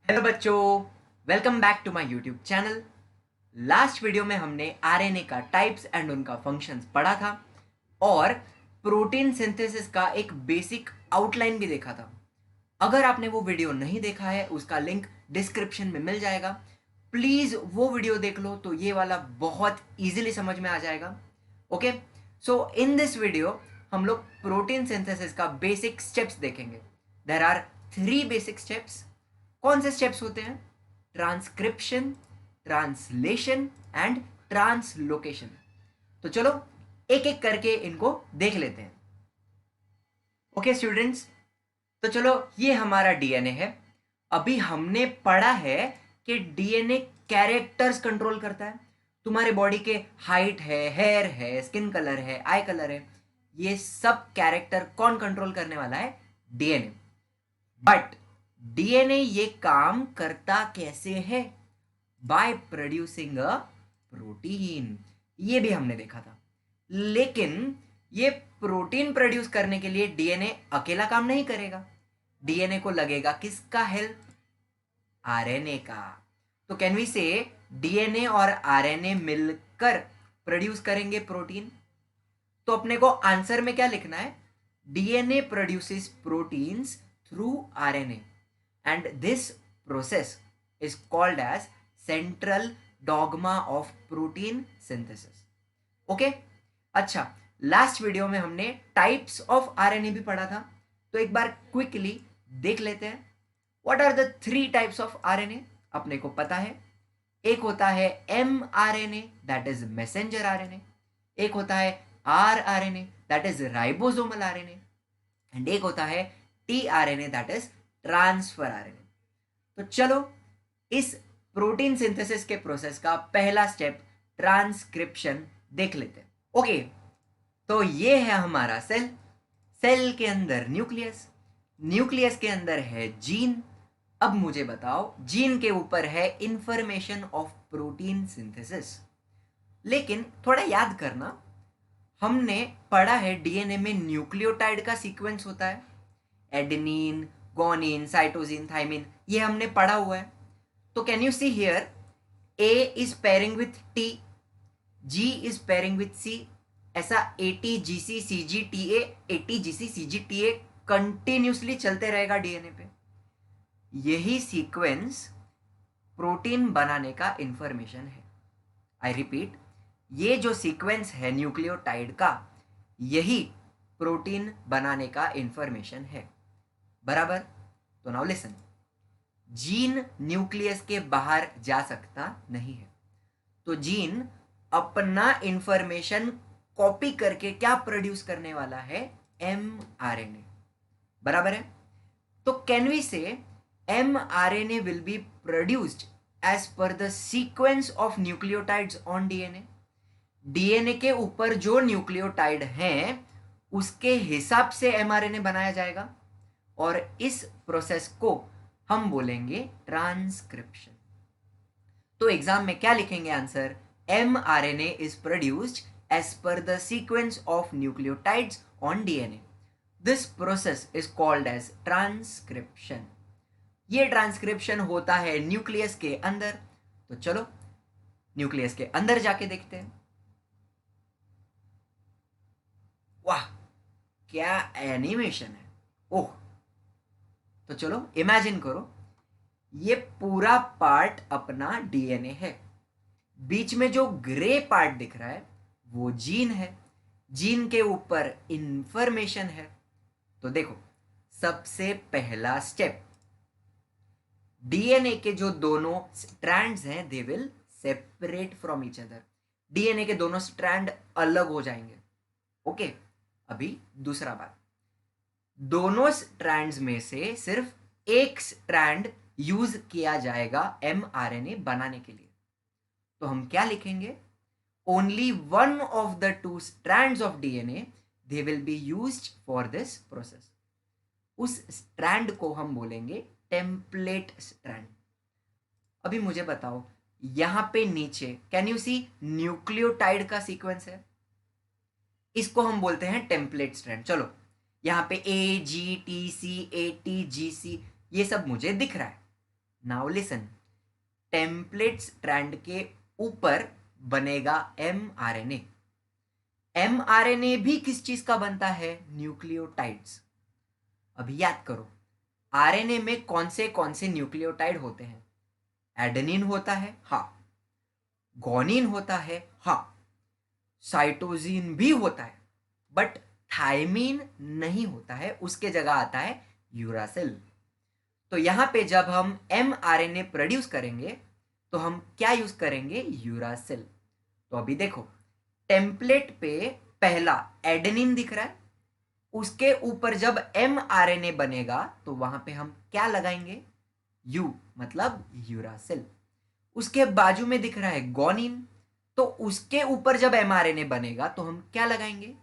Hello बच्चों, welcome back to my YouTube channel. Last video में हमने आरएनए का टाइप्स एंड उनका फंक्शंस पढ़ा था और प्रोटीन सिंथेसिस का एक बेसिक आउटलाइन भी देखा था। अगर आपने वो वीडियो नहीं देखा है, उसका लिंक डिस्क्रिप्शन में मिल जाएगा। प्लीज वो वीडियो देख लो तो ये वाला बहुत इजीली समझ में आ जाएगा। Okay, so in this video हम लोग प्रोटीन सिंथेसिस का बेसिक स्टेप्स देखेंगे। There are 3 basic steps. कौन से स्टेप्स होते हैं? Transcription, translation and translocation. तो चलो एक एक करके इनको देख लेते हैं। ओके स्टूडेंट्स, तो चलो ये हमारा डीएनए है। अभी हमने पढ़ा है कि डीएनए कैरेक्टर्स कंट्रोल करता है। तुम्हारे बॉडी के हाइट है, हेयर है, स्किन कलर है, आई कलर है, ये सब कैरेक्टर कौन कंट्रोल करने वाला है? डीएनए। बट डीएनए ये काम करता कैसे है? By producing a protein. ये भी हमने देखा था। लेकिन ये प्रोटीन प्रोड्यूस करने के लिए डीएनए अकेला काम नहीं करेगा। डीएनए को लगेगा किसका हेल्प? आरएनए का। तो कैन वी से डीएनए और आरएनए मिलकर प्रोड्यूस करेंगे प्रोटीन। तो अपने को आंसर में क्या लिखना है? DNA produces proteins through RNA and this process is called as central dogma of protein synthesis. Okay, अच्छा, लास्ट वीडियो में हमने टाइप्स ऑफ आरएनए भी पढ़ा था, तो एक बार क्विकली देख लेते हैं। What are the 3 types of RNA? अपने को पता है। एक होता है M RNA, that is messenger RNA. एक होता है R RNA, that is ribosomal RNA. And एक होता है T RNA, that is transfer RNA. तो चलो इस प्रोटीन सिंथेसिस के प्रोसेस का पहला स्टेप ट्रांसक्रिप्शन देख लेते हैं। ओके, तो ये है हमारा सेल। सेल के अंदर न्यूक्लियस, न्यूक्लियस के अंदर है जीन। अब मुझे बताओ, जीन के ऊपर है इंफॉर्मेशन ऑफ प्रोटीन सिंथेसिस। लेकिन थोड़ा याद करना, हमने पढ़ा है डीएनए में न्यूक्लियोटाइड का सीक्वेंस होता है। एडेनिन, गोनिन, साइटोसिन, थाइमिन, ये हमने पढ़ा हुआ है। तो can you see here, A is pairing with T, G is pairing with C. ऐसा ATGC CGTA, ATGC CGTA continuously चलते रहेगा डीएनए पे। यही सीक्वेंस प्रोटीन बनाने का इंफॉर्मेशन है। आई रिपीट, ये जो सीक्वेंस है न्यूक्लियोटाइड का, यही प्रोटीन बनाने का इंफॉर्मेशन है। बराबर? तो नाउ लिसन, जीन न्यूक्लियस के बाहर जा सकता नहीं है। तो जीन अपना इंफॉर्मेशन कॉपी करके क्या प्रोड्यूस करने वाला है? एमआरएनए। बराबर है? तो कैन वी से mRNA will be produced as per the sequence of nucleotides on DNA. DNA के ऊपर जो न्यूक्लियोटाइड हैं उसके हिसाब से mRNA बनाया जाएगा और इस प्रोसेस को हम बोलेंगे ट्रांसक्रिप्शन। तो एग्जाम में क्या लिखेंगे answer? mRNA is produced as per the sequence of nucleotides on DNA. This process is called as transcription. ये ट्रांसक्रिप्शन होता है न्यूक्लियस के अंदर। तो चलो न्यूक्लियस के अंदर जाके देखते हैं। वाह, क्या एनिमेशन है! ओह, तो चलो इमेजिन करो, ये पूरा पार्ट अपना डीएनए है। बीच में जो ग्रे पार्ट दिख रहा है वो जीन है। जीन के ऊपर इंफॉर्मेशन है। तो देखो, सबसे पहला स्टेप, डीएनए के जो दोनों स्ट्रैंड्स हैं they will separate from each other. DNA के दोनों स्ट्रैंड अलग हो जाएंगे। ओके, अभी दूसरा बात, दोनों स्ट्रैंड्स में से सिर्फ एक स्ट्रैंड यूज किया जाएगा एमआरएनए बनाने के लिए। तो हम क्या लिखेंगे? Only one of the 2 strands of DNA they will be used for this process. उस स्ट्रैंड को हम बोलेंगे टेम्पलेट स्ट्रैंड। अभी मुझे बताओ, यहां पे नीचे कैन यू सी न्यूक्लियोटाइड का सीक्वेंस है, इसको हम बोलते हैं टेम्पलेट स्ट्रैंड। चलो यहां पे ए G T C, A T G सी, ये सब मुझे दिख रहा है। नाउ लिसन, टेम्पलेट स्ट्रैंड के ऊपर बनेगा mRNA। mRNA भी किस चीज का बनता है? न्यूक्लियोटाइड्स। अभी याद करो, आरएनए में कौन से न्यूक्लियोटाइड होते हैं? एडेनिन होता है, हाँ। गोनिन होता है, हाँ। साइटोसिन भी होता है, बट थायमीन नहीं होता है, उसके जगह आता है यूरासिल। तो यहां पे जब हम mRNA प्रोड्यूस करेंगे तो हम क्या यूज करेंगे? यूरासिल। तो अभी देखो, टेम्पलेट पे पहला एडेनिन दिख रहा है, उसके ऊपर जब mRNA बनेगा तो वहां पे हम क्या लगाएंगे? यू, मतलब यूरासिल। उसके बाजू में दिख रहा है गोनिन, तो उसके ऊपर जब mRNA बनेगा तो हम क्या लगाएंगे?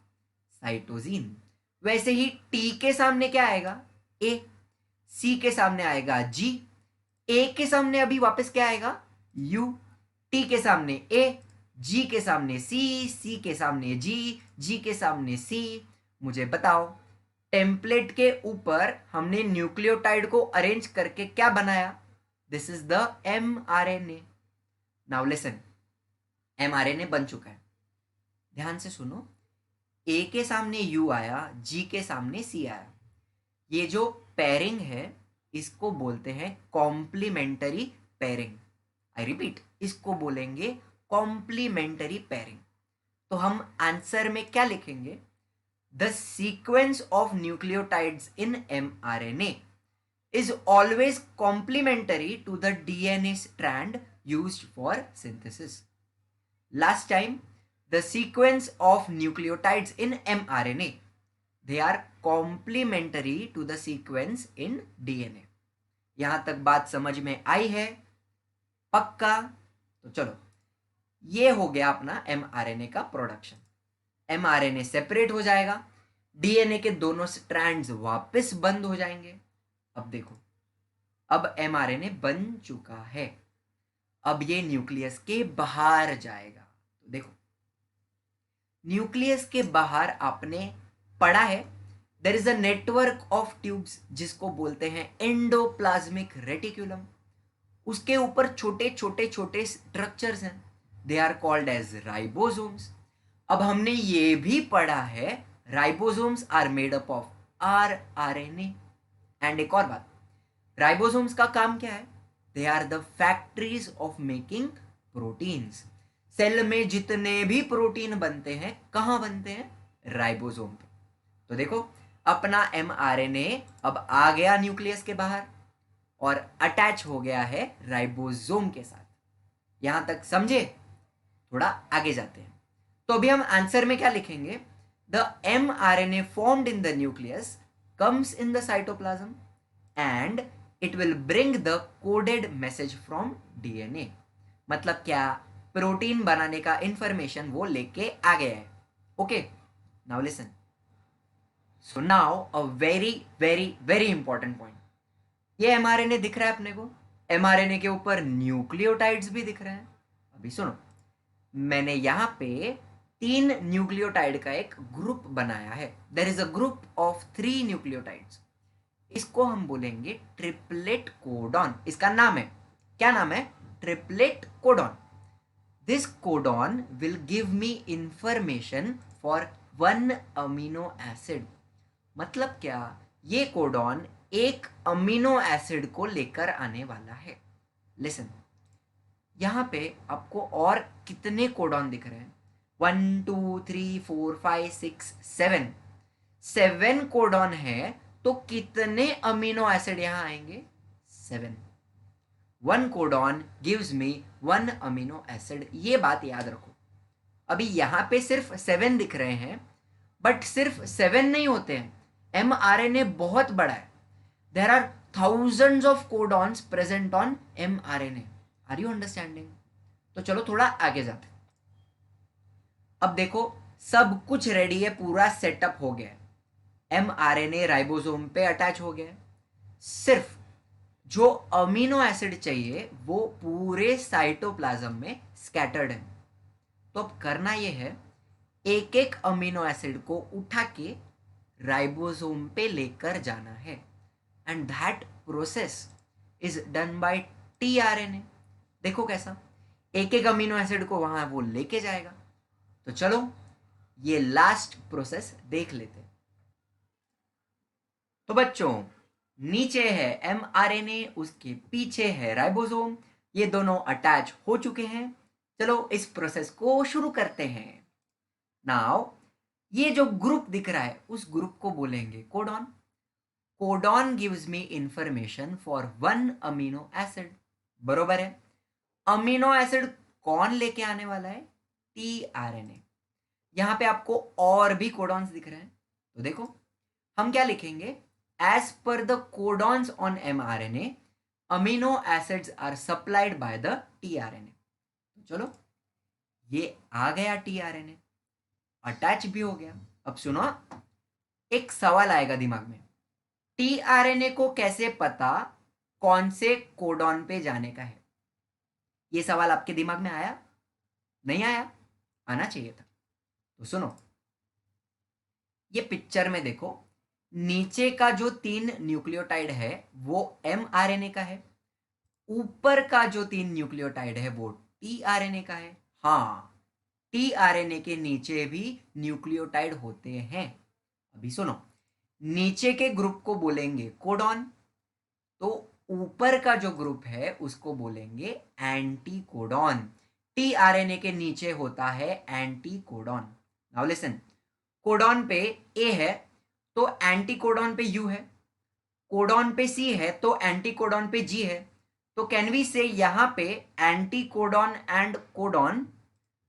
साइटोसिन। वैसे ही टी के सामने क्या आएगा? ए। सी के सामने आएगा जी। ए के सामने अभी वापस क्या आएगा? यू। टी के सामने ए, जी के सामने सी, सी के सामने जी, जी के सामने सी। मुझे बताओ, टेम्पलेट के ऊपर हमने न्यूक्लियोटाइड को अरेंज करके क्या बनाया? This is the mRNA। Now listen, mRNA बन चुका है, ध्यान से सुनो। ए के सामने यू आया, जी के सामने सी आया। ये जो पेयरिंग है इसको बोलते हैं कॉम्प्लीमेंटरी पेयरिंग। आई रिपीट, इसको बोलेंगे कॉम्प्लीमेंटरी पेयरिंग। तो हम आंसर में क्या लिखेंगे? The sequence of nucleotides in mRNA is always complementary to the DNA strand used for synthesis. Last time, the sequence of nucleotides in mRNA, they are complementary to the sequence in DNA. यहां तक बात समझ में आई है? पक्का? तो चलो, ये हो गया अपना mRNA का प्रोडक्शन। mRNA सेपरेट हो जाएगा, डीएनए के दोनों स्ट्रैंड्स वापस बंद हो जाएंगे। अब देखो, अब mRNA बन चुका है, अब ये न्यूक्लियस के बाहर जाएगा। तो देखो, न्यूक्लियस के बाहर आपने पढ़ा है, there is a network of tubes जिसको बोलते हैं एंडोप्लाज्मिक रेटिकुलम। उसके ऊपर छोटे छोटे छोटे स्ट्रक्चर्स हैं, they are called as ribosomes. अब हमने ये भी पढ़ा है, ribosomes are made up of RNA. And एक और बात, राइबोसोम्स का काम क्या है? They are the factories of making proteins. Cell में जितने भी प्रोटीन बनते हैं कहां बनते हैं? राइबोसोम पे। तो देखो, अपना mRNA अब आ गया न्यूक्लियस के बाहर और अटैच हो गया है राइबोसोम के साथ। यहां तक समझे? थोड़ा आगे जाते हैं। तो अभी हम आंसर में क्या लिखेंगे? The mRNA formed in the nucleus comes in the cytoplasm and it will bring the coded message from DNA. मतलब क्या? प्रोटीन बनाने का इंफॉर्मेशन वो लेके आ गया है। Okay, now listen. So now a very very very important point. ये mRNA दिख रहा है अपने को, mRNA के ऊपर न्यूक्लियोटाइड्स भी दिख रहे हैं। अभी सुनो, मैंने यहां पे 3 न्यूक्लियोटाइड का एक ग्रुप बनाया है। There is a group of 3 nucleotides. इसको हम बोलेंगे ट्रिपलेट कोडॉन। इसका नाम है, क्या नाम है? Triplet codon. This codon will give me information for 1 amino acid. मतलब क्या? ये कोडॉन एक अमीनो एसिड को लेकर आने वाला है। लिसन, यहां पे आपको और कितने कोडॉन दिख रहे हैं? 1 2 3 4 5 6 7। 7 कोडॉन है, तो कितने अमीनो एसिड यहां आएंगे? 7। 1 codon gives me 1 amino acid. ये बात याद रखो। अभी यहां पे सिर्फ 7 दिख रहे हैं, बट सिर्फ 7 नहीं होते हैं, mRNA बहुत बड़ा है। There are thousands of codons present on mRNA। Are you understanding? तो चलो थोड़ा आगे जाते। अब देखो, सब कुछ रेडी है, पूरा सेटअप हो गया है। mRNA राइबोसोम पे अटैच हो गया है। सिर्फ जो अमीनो एसिड चाहिए वो पूरे साइटोप्लाज्म में स्कैटर्ड है। तो अब करना यह है, एक एक अमीनो एसिड को उठा के राइबोसोम पे लेकर जाना है। And that process is done by tRNA. देखो कैसा, एक एक अमीनो एसिड को वहां वो लेके जाएगा। तो चलो ये लास्ट प्रोसेस देख लेते हैं। तो बच्चों, नीचे है एमआरएनए, उसके पीछे है राइबोसोम, ये दोनों अटैच हो चुके हैं। चलो इस प्रोसेस को शुरू करते हैं। नाउ ये जो ग्रुप दिख रहा है उस ग्रुप को बोलेंगे codon. Codon gives me information for one amino acid. बरोबर है। अमीनो एसिड कौन लेके आने वाला है? टीआरएनए। यहां पे आपको और भी कोडॉन्स दिख रहे हैं, तो देखो हम क्या लिखेंगे? As per the codons on mRNA, amino acids are supplied by the tRNA. चलो ये आ गया टीआरएनए, अटैच भी हो गया। अब सुनो, एक सवाल आएगा दिमाग में, टीआरएनए को कैसे पता कौन से कोडॉन पे जाने का है? ये सवाल आपके दिमाग में आया? नहीं आया? आना चाहिए था। तो सुनो, ये पिक्चर में देखो, नीचे का जो 3 न्यूक्लियोटाइड है वो एमआरएनए का है, ऊपर का जो 3 न्यूक्लियोटाइड है वो टीआरएनए का है। हाँ, टीआरएनए के नीचे भी न्यूक्लियोटाइड होते हैं। अभी सुनो, नीचे के ग्रुप को बोलेंगे कोडॉन, तो ऊपर का जो ग्रुप है उसको बोलेंगे एंटी कोडॉन। टीआरएनए के नीचे होता है anti codon. Now listen, codon पे ए है तो एंटी कोडॉन पे यू है, कोडॉन पे सी है तो एंटी कोडॉन पे जी है। तो कैन वी से यहां पे anti codon and codon,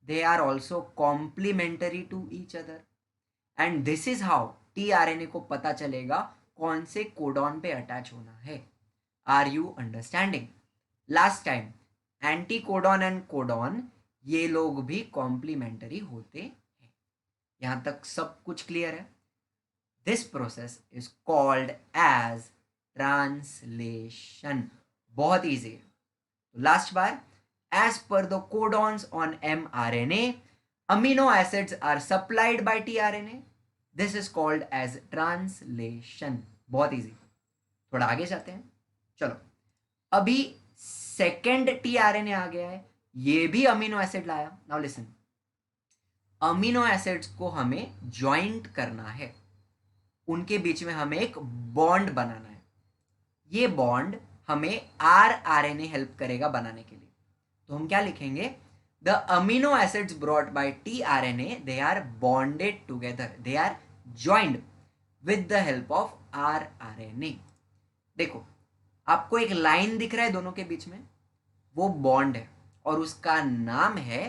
they are also complementary to each other, and this is how tRNA को पता चलेगा कौन से कोडॉन पे अटैच होना है। Are you understanding? Last time anticodon and codon ये लोग भी कॉम्प्लीमेंटरी होते हैं। यहां तक सब कुछ क्लियर है? This process is called as translation. बहुत इजी है। तो लास्ट बार, as per the codons on mRNA, amino acids are supplied by tRNA. This is called as translation. बहुत इजी। थोड़ा आगे जाते हैं। चलो, अभी सेकेंड टीआरएनए आ गया है, ये भी अमीनो एसिड लाया। नाउ लिसन, अमीनो एसिड्स को हमें ज्वाइंट करना है, उनके बीच में हमें एक बॉन्ड बनाना है। ये बॉन्ड हमें आरआरएनए हेल्प करेगा बनाने के लिए। तो हम क्या लिखेंगे? The amino acids brought by tRNA, they are bonded together, they are joined with the help of rRNA. देखो, आपको एक लाइन दिख रहा है दोनों के बीच में, वो बॉन्ड है और उसका नाम है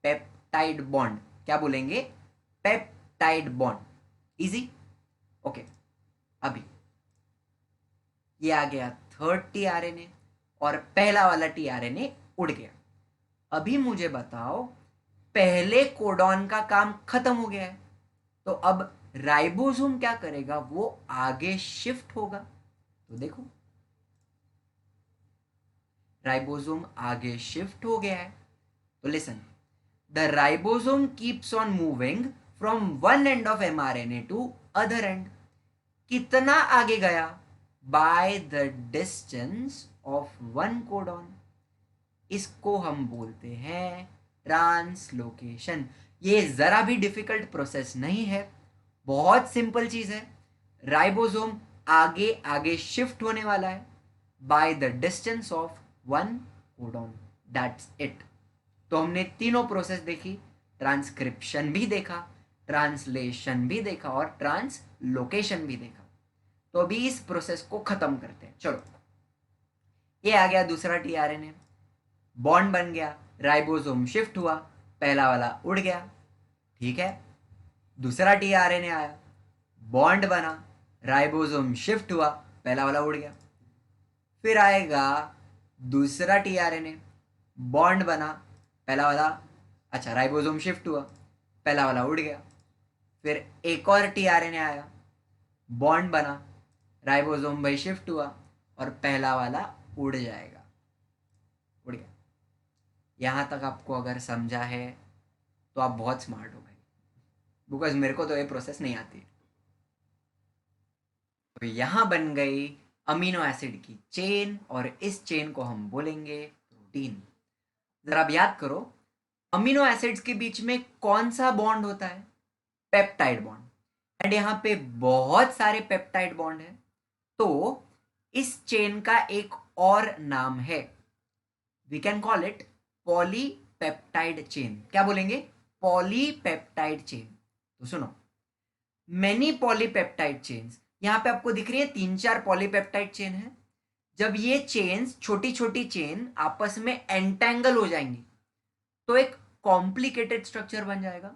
पेप्टाइड बॉन्ड। क्या बोलेंगे? Peptide bond. इजी? ओके। अभी ये आ गया थर्ड टीआरएनए और पहला वाला टीआरएनए उड़ गया। अभी मुझे बताओ, पहले कोडॉन का काम खत्म हो गया है, तो अब राइबोसोम क्या करेगा? वो आगे शिफ्ट होगा। तो देखो, राइबोसोम आगे शिफ्ट हो गया है। तो listen, the ribosome keeps on moving from one end of mRNA to other end. कितना आगे गया? By the distance of one codon. इसको हम बोलते हैं ट्रांसलोकेशन। ये जरा भी डिफिकल्ट प्रोसेस नहीं है, बहुत सिंपल चीज है। राइबोसोम आगे आगे शिफ्ट होने वाला है bye the distance of one codon, that's it. तो हमने तीनों प्रोसेस देखी, ट्रांसक्रिप्शन भी देखा, ट्रांसलेशन भी देखा और ट्रांसलोकेशन भी देखा। तो अभी इस प्रोसेस को खत्म करते हैं। चलो, ये आ गया दूसरा टीआरएनए, बॉन्ड बन गया, राइबोसोम शिफ्ट हुआ, पहला वाला उड़ गया। ठीक है, दूसरा टीआरएनए आया, बॉन्ड बना, राइबोसोम शिफ्ट हुआ, पहला वाला उड़ गया। फिर आएगा दूसरा टीआरएनए, बॉन्ड बना, पहला वाला, अच्छा राइबोसोम शिफ्ट हुआ, पहला वाला उड़ गया। फिर एक और टीआरएनए आया, बॉन्ड बना, राइबोसोम भाई शिफ्ट हुआ और पहला वाला उड़ जाएगा। उड़ गया। यहाँ तक आपको अगर समझा है तो आप बहुत स्मार्ट हो भाई, बिकॉज मेरे को तो ये प्रोसेस नहीं आती। तो यहाँ बन गई अमीनो एसिड की चेन, और इस चेन को हम बोलेंगे प्रोटीन। जरा आप याद करो, अमीनो एसिड्स के बीच में कौन सा बॉन्ड होता है? Peptide bond. एंड यहाँ पे बहुत सारे पेप्टाइड बॉन्ड है, तो इस चेन का एक और नाम है, we can call it polypeptide chain. क्या बोलेंगे? Polypeptide chain. तो सुनो, मेनी पॉलीपेप्टाइड चेन्स, यहां पे आपको दिख रही है 3-4 पॉलीपेप्टाइड चेन है। जब ये चेन्स, छोटी छोटी चेन आपस में एंटेंगल हो जाएंगी तो एक कॉम्प्लिकेटेड स्ट्रक्चर बन जाएगा,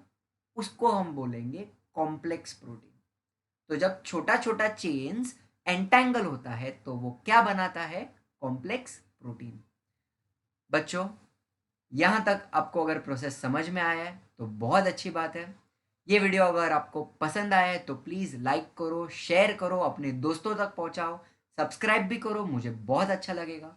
उसको हम बोलेंगे कॉम्प्लेक्स प्रोटीन। तो जब छोटा छोटा चेन्स एंटेंगल होता है तो वो क्या बनाता है? Complex protein. बच्चों, यहां तक आपको अगर प्रोसेस समझ में आया है तो बहुत अच्छी बात है। ये वीडियो अगर आपको पसंद आया है तो प्लीज़ लाइक करो, शेयर करो, अपने दोस्तों तक पहुंचाओ, सब्सक्राइब भी करो, मुझे बहुत अच्छा लगेगा।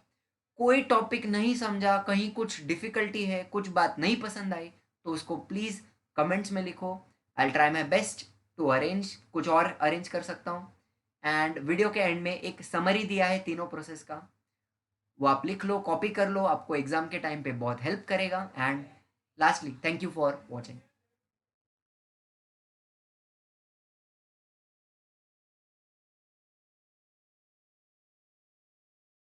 कोई टॉपिक नहीं समझा, कहीं कुछ डिफिकल्टी है, कुछ बात नहीं पसंद आई, तो उसको प्लीज़ कमेंट्स में लिखो। I try my best to arrange, कुछ और अरेंज कर सकता हूँ। एंड वीडियो के एंड में एक समरी दिया है तीनों प्रोसेस का, वो आप लिख लो, कॉपी कर लो, आपको एग्जाम के टाइम पे बहुत हेल्प करेगा। And lastly, thank you for watching.